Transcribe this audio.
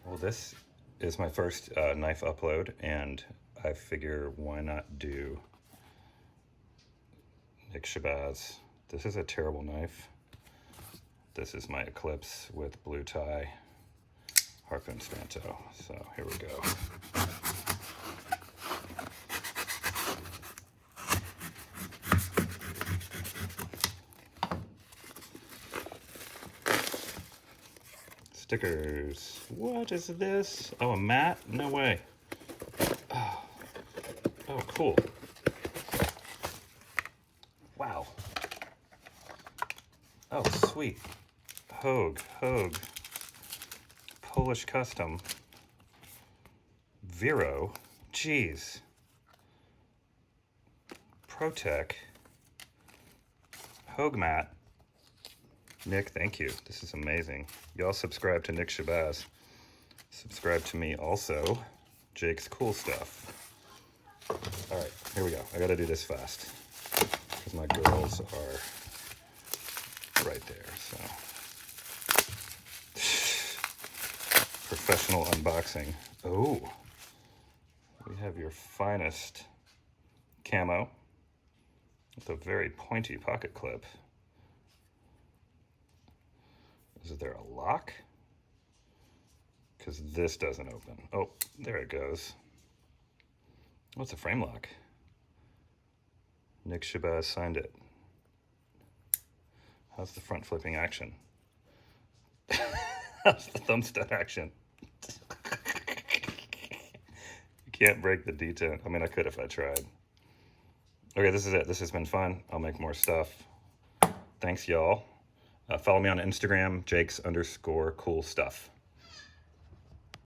Well, this is my first knife upload, and I figure why not do Nick Shabazz. This is a terrible knife. This is my Eclipse with blue tie harpoon Spanto. So here we go. Stickers. What is this? Oh, a mat? No way. Oh, cool. Wow. Oh, sweet. Hogue. Polish custom. Vero. Jeez. Protec. Hogue mat. Nick, thank you. This is amazing. Y'all subscribe to Nick Shabazz. Subscribe to me also. Jake's Cool Stuff. All right, here we go. I gotta do this fast because my girls are right there, so. Professional unboxing. Oh, we have your finest camo with a very pointy pocket clip. Is there a lock? Because this doesn't open. Oh, there it goes. What's a frame lock? Nick Shabazz signed it. How's the front flipping action? How's the thumbstud action? You can't break the detent. I mean, I could if I tried. Okay, this is it. This has been fun. I'll make more stuff. Thanks, y'all. Follow me on Instagram, Jakes_cool stuff.